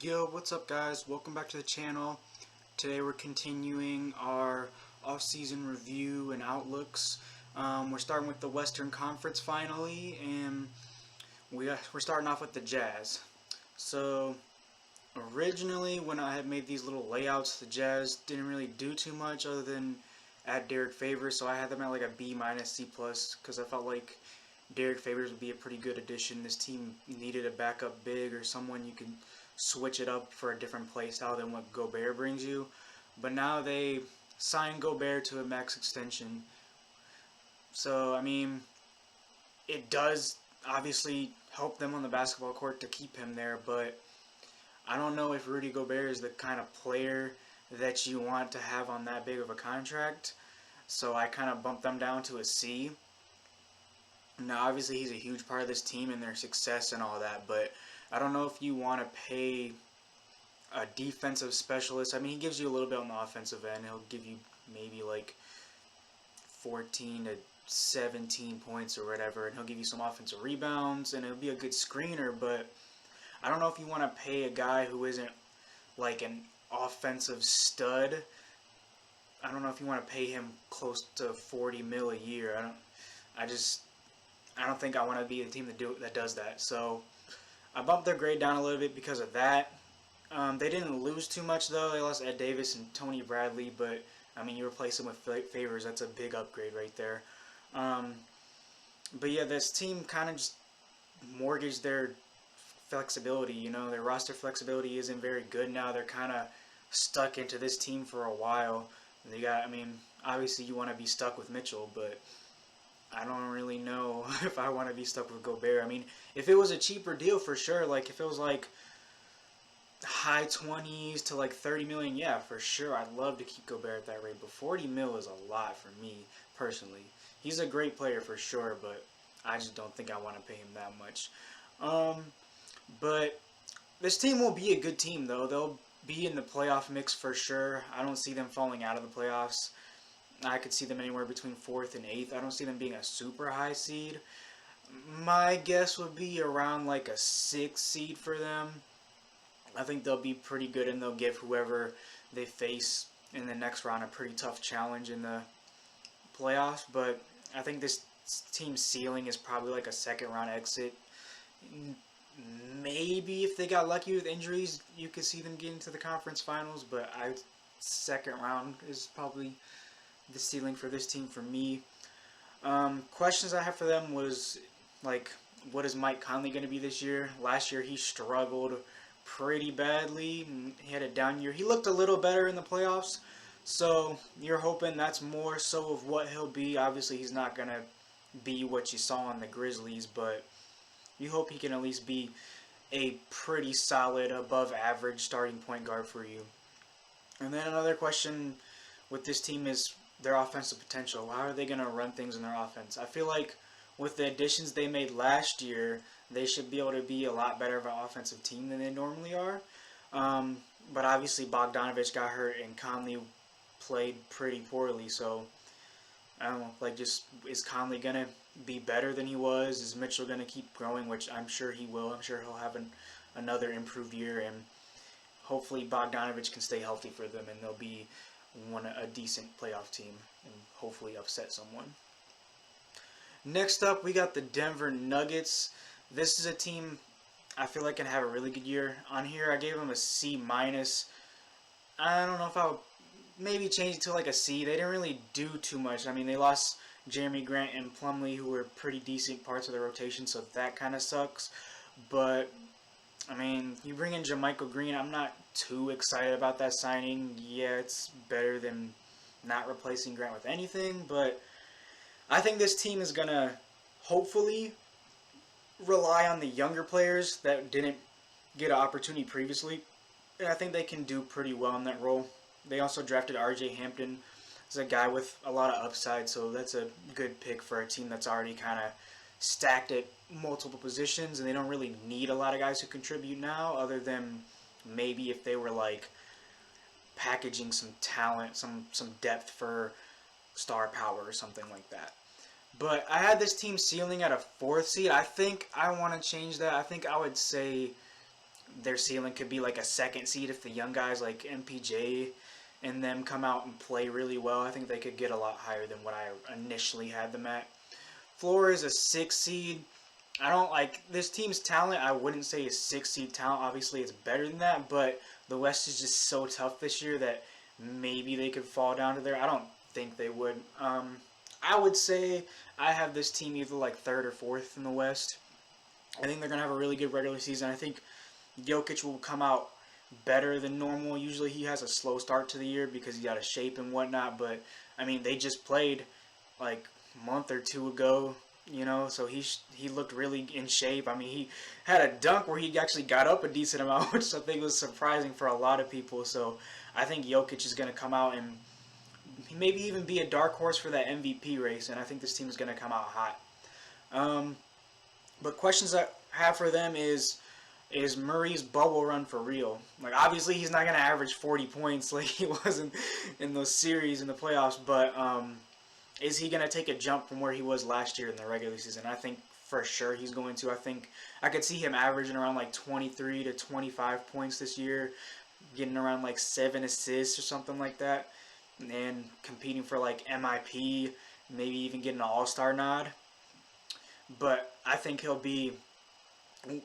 Yo, what's up guys? Welcome back to the channel. Today we're continuing our off-season review and outlooks. We're starting with the Western Conference finally, and we're starting off with the Jazz. So, originally when I had made these little layouts, the Jazz didn't really do too much other than add Derek Favors, so I had them at like a B minus, C plus, because I felt like Derek Favors would be a pretty good addition. This team needed a backup big or someone you can switch it up for a different play style than what Gobert brings you. But now they signed Gobert to a max extension. So, I mean, it does obviously help them on the basketball court to keep him there, but I don't know if Rudy Gobert is the kind of player that you want to have on that big of a contract. So I kind of bumped them down to a C. Now, obviously, he's a huge part of this team and their success and all that, but I don't know if you want to pay a defensive specialist. I mean, he gives you a little bit on the offensive end. He'll give you maybe like 14 to 17 points or whatever, and he'll give you some offensive rebounds, and it'll be a good screener, but I don't know if you want to pay a guy who isn't like an offensive stud. I don't know if you want to pay him close to 40 mil a year. I don't think I want to be the team that does that. So I bumped their grade down a little bit because of that. They didn't lose too much though. They lost Ed Davis and Tony Bradley, but I mean, you replace them with Favors. That's a big upgrade right there. But yeah, this team kind of just mortgaged their flexibility. You know, their roster flexibility isn't very good now. They're kind of stuck into this team for a while. I mean, obviously you want to be stuck with Mitchell, but I don't really know if I want to be stuck with Gobert. I mean, if it was a cheaper deal for sure, like if it was like high 20s to like 30 million, yeah, for sure, I'd love to keep Gobert at that rate. But 40 mil is a lot for me personally. He's a great player for sure, but I just don't think I want to pay him that much. But this team will be a good team though. They'll be in the playoff mix for sure. I don't see them falling out of the playoffs. I could see them anywhere between 4th and 8th. I don't see them being a super high seed. My guess would be around like a 6th seed for them. I think they'll be pretty good, and they'll give whoever they face in the next round a pretty tough challenge in the playoffs. But I think this team's ceiling is probably like a 2nd round exit. Maybe if they got lucky with injuries, you could see them getting to the conference finals, but 2nd round is probably the ceiling for this team for me. Questions I have for them was like, what is Mike Conley going to be this year? Last year he struggled pretty badly. He had a down year. He looked a little better in the playoffs, so you're hoping that's more so of what he'll be. Obviously he's not going to be what you saw on the Grizzlies, but you hope he can at least be a pretty solid above average starting point guard for you. And then another question with this team is their offensive potential. How are they going to run things in their offense? I feel like with the additions they made last year, they should be able to be a lot better of an offensive team than they normally are. But obviously Bogdanovich got hurt and Conley played pretty poorly, so I don't know, like, just is Conley going to be better than he was? Is Mitchell going to keep growing, which I'm sure he will. I'm sure he'll have another improved year, and hopefully Bogdanovich can stay healthy for them, and they'll be a decent playoff team and hopefully upset someone. Next up, we got the Denver Nuggets. This is a team I feel like can have a really good year. On here, I gave them a C minus. I don't know if I would maybe change it to like a C. They didn't really do too much. I mean, they lost Jeremy Grant and Plumlee, who were pretty decent parts of the rotation, so that kind of sucks. But I mean, you bring in JaMychal Green. I'm not too excited about that signing. Yeah, it's better than not replacing Grant with anything, but I think this team is going to hopefully rely on the younger players that didn't get an opportunity previously, and I think they can do pretty well in that role. They also drafted R.J. Hampton. He's a guy with a lot of upside, so that's a good pick for a team that's already kind of stacked at multiple positions, and they don't really need a lot of guys who contribute now, other than maybe if they were like packaging some talent, some depth for star power or something like that. But I had this team ceiling at a 4th seed. I think I want to change that. I think I would say their ceiling could be like a second seed if the young guys like MPJ and them come out and play really well. I think they could get a lot higher than what I initially had them at. Floor is a 6 seed. I don't like this team's talent. I wouldn't say a 6 seed talent. Obviously, it's better than that, but the West is just so tough this year that maybe they could fall down to there. I don't think they would. I would say I have this team either like third or fourth in the West. I think they're gonna have a really good regular season. I think Jokic will come out better than normal. Usually he has a slow start to the year because he's out of shape and whatnot. But I mean, they just played like a month or two ago, so he looked really in shape. I mean, he had a dunk where he actually got up a decent amount, which I think was surprising for a lot of people. So I think Jokic is going to come out and maybe even be a dark horse for that MVP race, and I think this team is going to come out hot. But questions I have for them is Murray's bubble run for real? Like, obviously he's not going to average 40 points like he was in those series in the playoffs, but is he going to take a jump from where he was last year in the regular season? I think for sure he's going to. I think I could see him averaging around like 23 to 25 points this year, getting around like 7 assists or something like that, and competing for like MIP, maybe even getting an all-star nod. But I think he'll be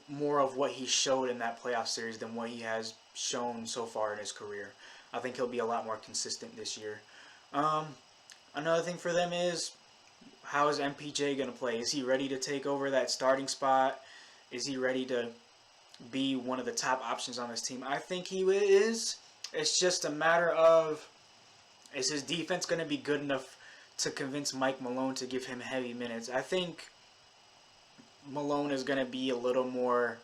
more of what he showed in that playoff series than what he has shown so far in his career. I think he'll be a lot more consistent this year. Another thing for them is, how is MPJ going to play? Is he ready to take over that starting spot? Is he ready to be one of the top options on this team? I think he is. It's just a matter of, is his defense going to be good enough to convince Mike Malone to give him heavy minutes? I think Malone is going to be a little more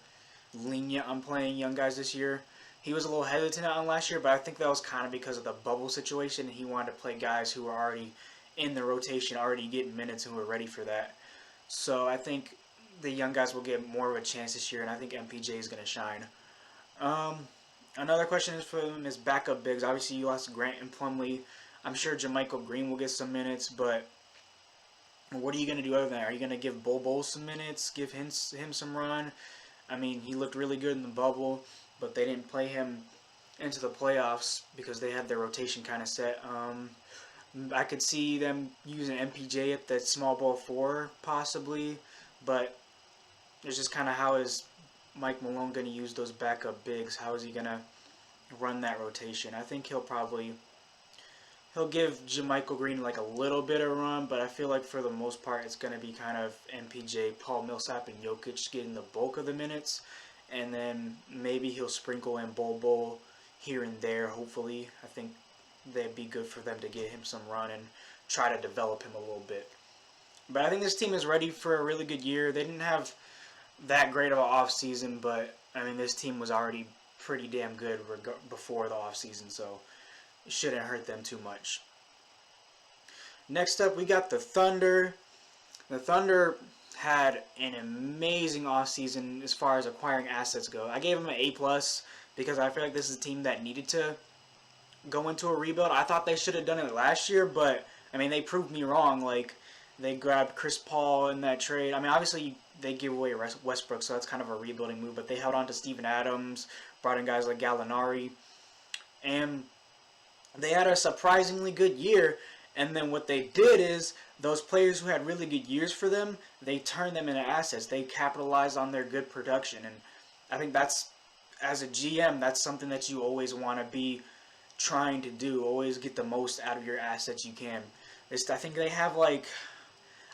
lenient on playing young guys this year. He was a little hesitant on last year, but I think that was kind of because of the bubble situation. He wanted to play guys who were already in the rotation, already getting minutes, and who were ready for that. So I think the young guys will get more of a chance this year, and I think MPJ is going to shine. Another question is for him is backup bigs. Obviously, you lost Grant and Plumlee. I'm sure JaMychal Green will get some minutes, but what are you going to do other than that? Are you going to give Bol some minutes, give him some run? I mean, he looked really good in the bubble, but they didn't play him into the playoffs because they had their rotation kind of set. I could see them using MPJ at that small ball 4 possibly, but it's just kind of how is Mike Malone going to use those backup bigs? How is he going to run that rotation? I think he'll give JaMychal Green like a little bit of run, but I feel like for the most part it's going to be kind of MPJ, Paul Millsap, and Jokic getting the bulk of the minutes, and then maybe he'll sprinkle in Bol here and there, hopefully. I think that'd be good for them to get him some run and try to develop him a little bit. But I think this team is ready for a really good year. They didn't have that great of an offseason, but I mean, this team was already pretty damn good before the offseason, so it shouldn't hurt them too much. Next up, we got the Thunder. The Thunder had an amazing offseason as far as acquiring assets go. I gave them an A+ because I feel like this is a team that needed to go into a rebuild. I thought they should have done it last year, but I mean, they proved me wrong. Like, they grabbed Chris Paul in that trade. I mean, obviously they gave away Westbrook, so that's kind of a rebuilding move, but they held on to Steven Adams, brought in guys like Gallinari, and they had a surprisingly good year. And then what they did is, those players who had really good years for them, they turned them into assets. They capitalized on their good production. And I think that's, as a GM, that's something that you always want to be trying to do. Always get the most out of your assets you can. I think they have like,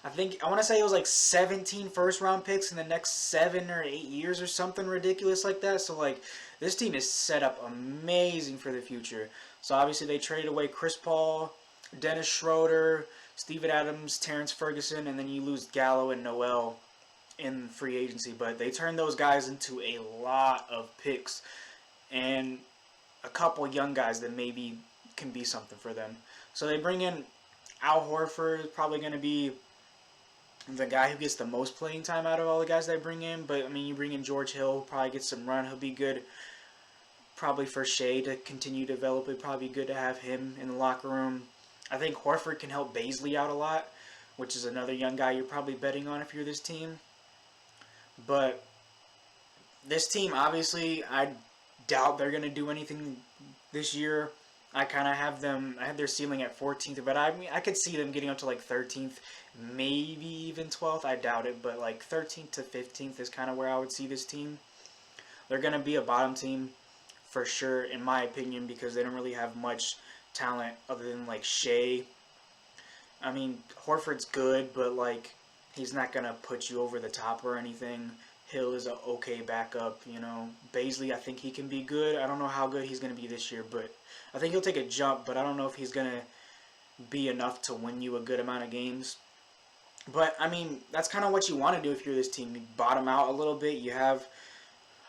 I want to say it was like 17 first-round picks in the next 7 or 8 years or something ridiculous like that. So, like, this team is set up amazing for the future. So, obviously, they traded away Chris Paul, Dennis Schroeder, Steven Adams, Terrence Ferguson, and then you lose Gallo and Noel in free agency. But they turned those guys into a lot of picks and a couple young guys that maybe can be something for them. So they bring in Al Horford, probably going to be the guy who gets the most playing time out of all the guys they bring in. But, I mean, you bring in George Hill, probably get some run. He'll be good probably for Shea to continue to develop. It'd probably be good to have him in the locker room. I think Horford can help Baisley out a lot, which is another young guy you're probably betting on if you're this team. But This team, obviously, I doubt they're going to do anything this year. I kind of have them. I have their ceiling at 14th, but I mean, I could see them getting up to like 13th, maybe even 12th. I doubt it, but like 13th to 15th is kind of where I would see this team. They're going to be a bottom team for sure, in my opinion, because they don't really have much talent other than like Shea. I mean, Horford's good, but like he's not going to put you over the top or anything. Hill is a okay backup, you know. Baisley, I think he can be good. I don't know how good he's going to be this year, but I think he'll take a jump, but I don't know if he's going to be enough to win you a good amount of games. But, I mean, that's kind of what you want to do if you're this team. You bottom out a little bit. You have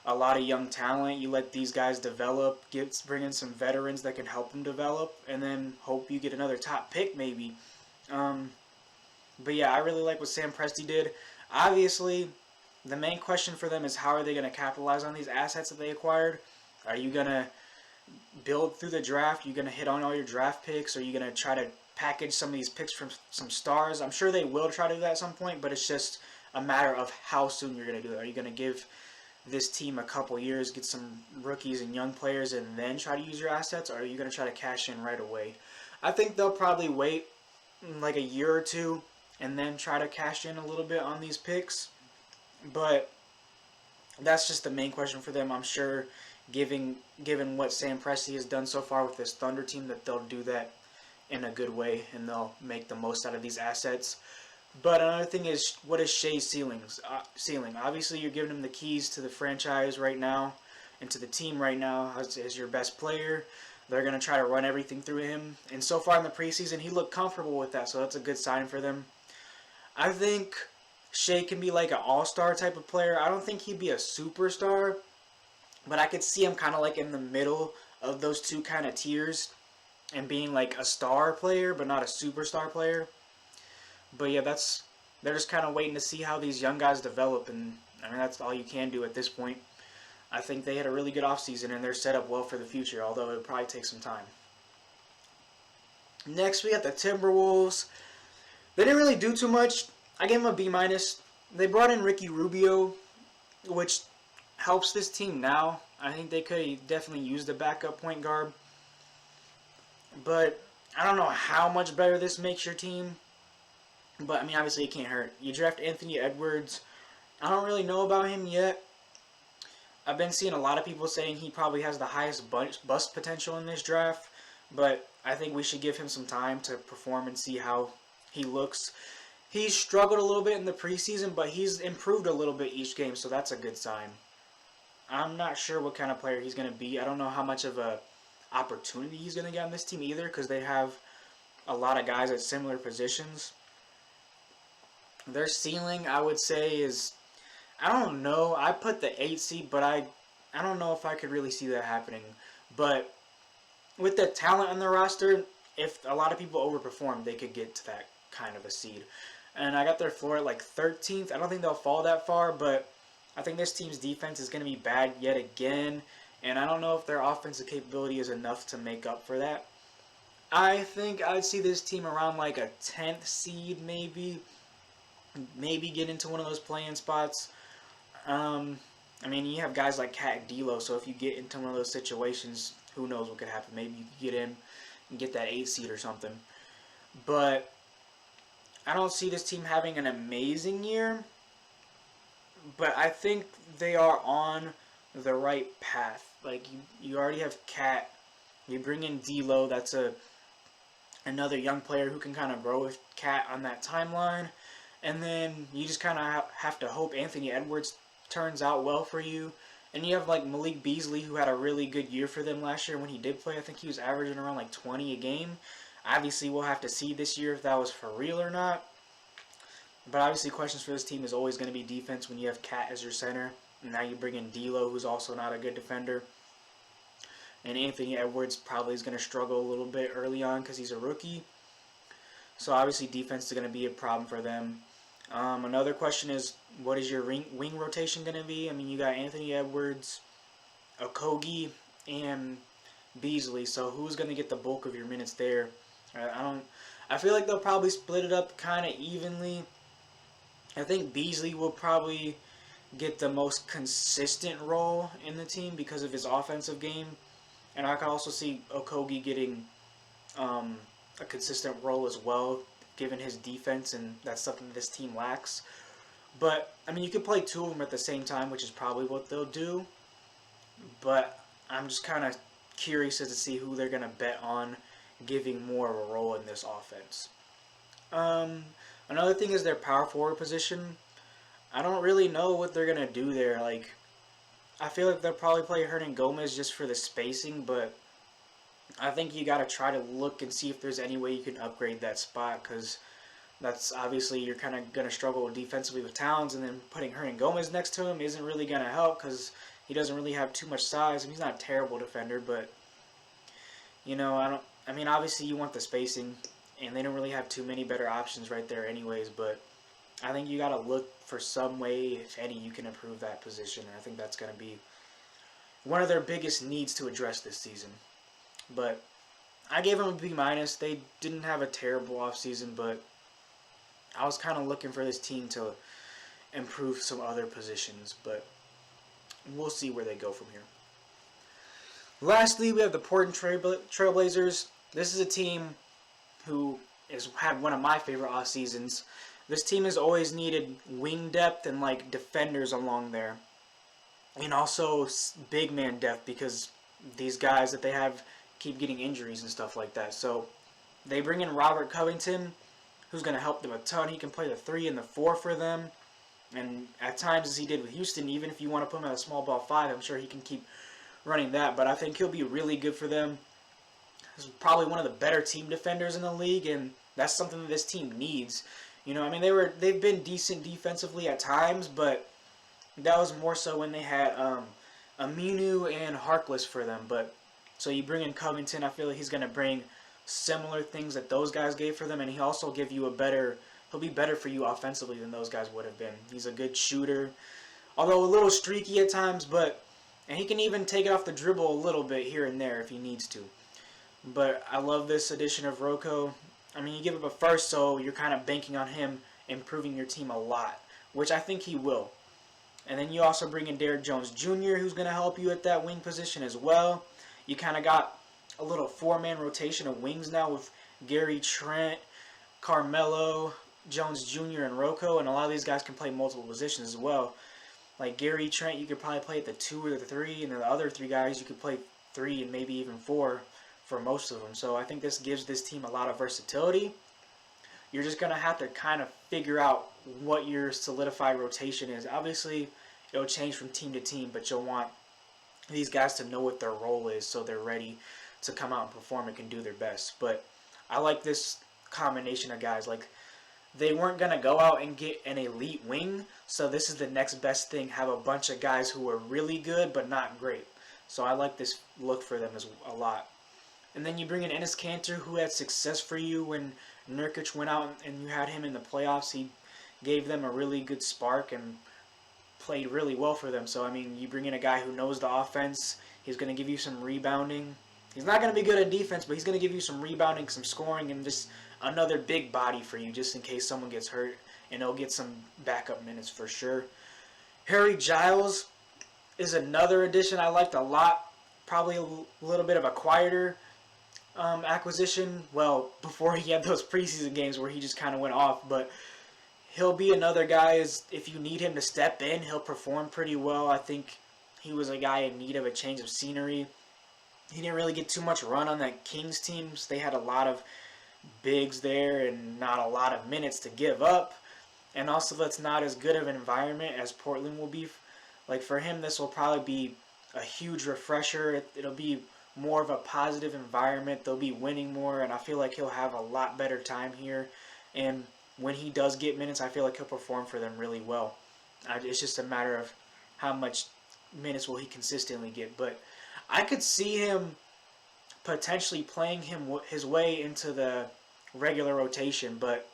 a lot of young talent. You let these guys develop, bring in some veterans that can help them develop, and then hope you get another top pick maybe. But, yeah, I really like what Sam Presti did. Obviously, the main question for them is how are they going to capitalize on these assets that they acquired? Are you going to build through the draft? Are you going to hit on all your draft picks? Are you going to try to package some of these picks from some stars? I'm sure they will try to do that at some point, but it's just a matter of how soon you're going to do it. Are you going to give this team a couple years, get some rookies and young players, and then try to use your assets? Or are you going to try to cash in right away? I think they'll probably wait like a year or two and then try to cash in a little bit on these picks. But that's just the main question for them. I'm sure, given what Sam Presti has done so far with this Thunder team, that they'll do that in a good way and they'll make the most out of these assets. But another thing is, what is Shea's ceiling? Obviously, you're giving him the keys to the franchise right now and to the team right now as your best player. They're going to try to run everything through him. And so far in the preseason, he looked comfortable with that, so that's a good sign for them. I think Shea can be like an all-star type of player. I don't think he'd be a superstar, but I could see him kind of like in the middle of those two kind of tiers and being like a star player, but not a superstar player. But yeah, they're just kind of waiting to see how these young guys develop, and I mean that's all you can do at this point. I think they had a really good offseason and they're set up well for the future, although it'll probably take some time. Next, we got the Timberwolves. They didn't really do too much. I gave them a B-. They brought in Ricky Rubio, which helps this team now. I think they could definitely use the backup point guard. But I don't know how much better this makes your team. But, I mean, obviously it can't hurt. You draft Anthony Edwards. I don't really know about him yet. I've been seeing a lot of people saying he probably has the highest bust potential in this draft. But I think we should give him some time to perform and see how he looks. He's struggled a little bit in the preseason, but he's improved a little bit each game, so that's a good sign. I'm not sure what kind of player he's going to be. I don't know how much of a opportunity he's going to get on this team either, because they have a lot of guys at similar positions. Their ceiling, I would say, is, I don't know. I put the 8 seed, but I don't know if I could really see that happening. But with the talent on the roster, if a lot of people overperform, they could get to that kind of a seed. And I got their floor at like 13th. I don't think they'll fall that far, but I think this team's defense is going to be bad yet again. And I don't know if their offensive capability is enough to make up for that. I think I'd see this team around like a 10th seed maybe. Maybe get into one of those play-in spots. I mean, you have guys like Cat and D'Lo, so if you get into one of those situations, who knows what could happen. Maybe you could get in and get that 8 seed or something. But I don't see this team having an amazing year. But I think they are on the right path. Like, you already have Cat. You bring in D'Lo. That's another young player who can kind of grow with Cat on that timeline. And then you just kind of have to hope Anthony Edwards turns out well for you. And you have like Malik Beasley, who had a really good year for them last year when he did play. I think he was averaging around like 20 a game. Obviously, we'll have to see this year if that was for real or not. But obviously, questions for this team is always going to be defense when you have Cat as your center. And now you bring in D'Lo, who's also not a good defender. And Anthony Edwards probably is going to struggle a little bit early on because he's a rookie. So obviously, defense is going to be a problem for them. Another question is, what is your wing rotation going to be? I mean, you got Anthony Edwards, Okogie, and Beasley. So who's going to get the bulk of your minutes there? I feel like they'll probably split it up kind of evenly. I think Beasley will probably get the most consistent role in the team because of his offensive game. And I could also see Okogie getting um, a consistent role as well, given his defense, and that's something this team lacks. But, I mean, you could play two of them at the same time, which is probably what they'll do. But I'm just kind of curious as to see who they're going to bet on giving more of a role in this offense. Um, Another thing is their power forward position. I don't really know what they're going to do there. Like, I feel like they'll probably play Hernan Gomez just for the spacing, but I think you got to try to look and see if there's any way you can upgrade that spot, because that's obviously you're kind of going to struggle defensively with Towns, and then putting Hernan Gomez next to him isn't really going to help because he doesn't really have too much size. I mean, he's not a terrible defender, but I don't. I mean, obviously you want the spacing, and they don't really have too many better options right there, anyways. But I think you got to look for some way, if any, you can improve that position. And I think that's going to be one of their biggest needs to address this season. But I gave them a B minus. They didn't have a terrible offseason, but I was kind of looking for this team to improve some other positions. But we'll see where they go from here. Lastly, we have the Portland Trailblazers. This is a team who has had one of my favorite off seasons. This team has always needed wing depth and like defenders along there, and also big man depth because these guys that they have keep getting injuries and stuff like that. So they bring in Robert Covington, who's going to help them a ton. He can play the 3 and the 4 for them, and at times, as he did with Houston, even if you want to put him at a small ball 5, I'm sure he can keep running that. But I think he'll be really good for them. He's probably one of the better team defenders in the league, and that's something that this team needs. I mean, they've been decent defensively at times, but that was more so when they had Aminu and Harkless for them. But so you bring in Covington, I feel like he's going to bring similar things that those guys gave for them, and he also give you he'll be better for you offensively than those guys would have been. He's a good shooter, although a little streaky at times, and he can even take it off the dribble a little bit here and there if he needs to. But I love this addition of Rocco. I mean, you give up a first, so you're kind of banking on him improving your team a lot, which I think he will. And then you also bring in Derrick Jones Jr., who's going to help you at that wing position as well. You kind of got a little 4-man rotation of wings now with Gary Trent, Carmelo, Jones Jr., and Rocco, and a lot of these guys can play multiple positions as well. Like Gary Trent, you could probably play at the 2 or the 3, and then the other 3 guys, you could play 3 and maybe even 4 for most of them. So I think this gives this team a lot of versatility. You're just going to have to kind of figure out what your solidified rotation is. Obviously, it'll change from team to team, but you'll want these guys to know what their role is so they're ready to come out and perform and can do their best. But I like this combination of guys. Like, they weren't going to go out and get an elite wing, so this is the next best thing. Have a bunch of guys who are really good but not great. So I like this look for them a lot. And then you bring in Enes Kanter, who had success for you when Nurkic went out and you had him in the playoffs. He gave them a really good spark and played really well for them. So, I mean, you bring in a guy who knows the offense. He's going to give you some rebounding. He's not going to be good at defense, but he's going to give you some rebounding, some scoring, and just another big body for you just in case someone gets hurt, and he'll get some backup minutes for sure. Harry Giles is another addition I liked a lot. Probably a little bit of a quieter acquisition. Well, before he had those preseason games where he just kind of went off, but he'll be another guy. If you need him to step in, he'll perform pretty well. I think he was a guy in need of a change of scenery. He didn't really get too much run on that Kings team. They had a lot of bigs there and not a lot of minutes to give up. And also, that's not as good of an environment as Portland will be. Like, for him, this will probably be a huge refresher. It'll be more of a positive environment. They'll be winning more, and I feel like he'll have a lot better time here. And when he does get minutes, I feel like he'll perform for them really well. It's just a matter of how much minutes will he consistently get. But I could see him potentially playing his way into the regular rotation, but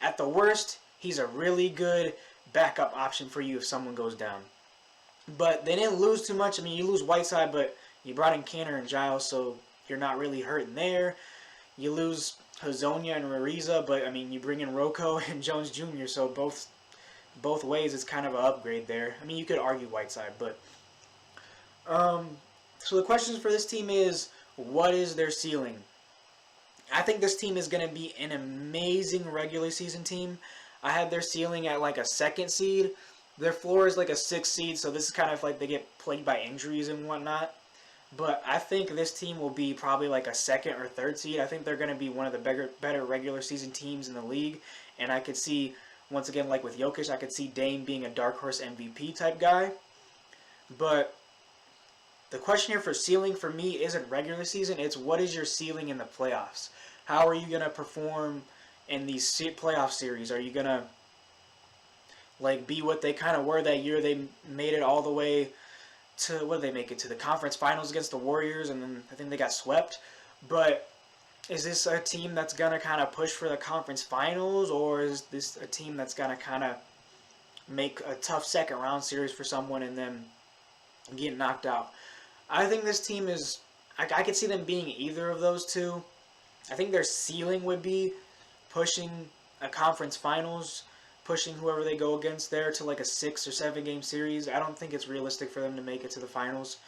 at the worst, he's a really good backup option for you if someone goes down. But they didn't lose too much. I mean, you lose Whiteside, but you brought in Kanter and Giles, so you're not really hurting there. You lose Hazonia and Rariza, but, I mean, you bring in Rocco and Jones Jr., so both both ways, it's kind of an upgrade there. I mean, you could argue Whiteside, but so the questions for this team is, what is their ceiling? I think this team is going to be an amazing regular season team. I had their ceiling at like a second seed. Their floor is like a sixth seed, so this is kind of like they get plagued by injuries and whatnot. But I think this team will be probably like a second or third seed. I think they're going to be one of the better regular season teams in the league. And I could see, once again, like with Jokic, I could see Dame being a dark horse MVP type guy. But the question here for ceiling for me isn't regular season. It's what is your ceiling in the playoffs? How are you going to perform in these playoff series? Are you going to like be what they kind of were that year? They made it all the way to, what did they make it to? The conference finals against the Warriors, and then I think they got swept. But is this a team that's going to kind of push for the conference finals, or is this a team that's going to kind of make a tough second round series for someone and then get knocked out? I think this team is, I could see them being either of those two. I think their ceiling would be pushing a conference finals, pushing whoever they go against there to like a 6 or 7 game series. I don't think it's realistic for them to make it to the finals,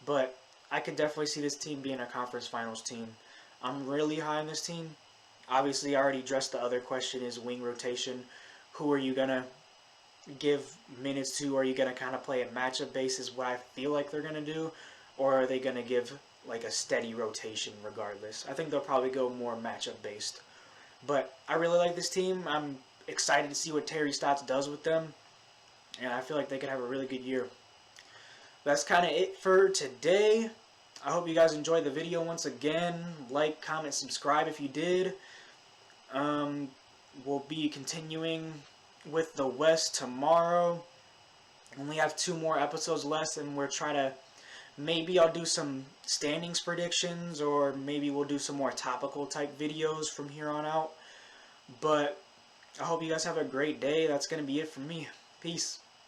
but I could definitely see this team being a conference finals team. I'm really high on this team. Obviously, I already addressed the other question, is wing rotation. Who are you going to give minutes to? Are you going to kind of play a matchup basis, what I feel like they're going to do? Or are they going to give like a steady rotation regardless? I think they'll probably go more matchup based. But I really like this team. I'm excited to see what Terry Stotts does with them. And I feel like they could have a really good year. That's kind of it for today. I hope you guys enjoyed the video once again. Like, comment, subscribe if you did. We'll be continuing with the West tomorrow. Only have 2 more episodes left, and we're trying to, maybe I'll do some standings predictions, or maybe we'll do some more topical type videos from here on out. But I hope you guys have a great day. That's going to be it from me. Peace.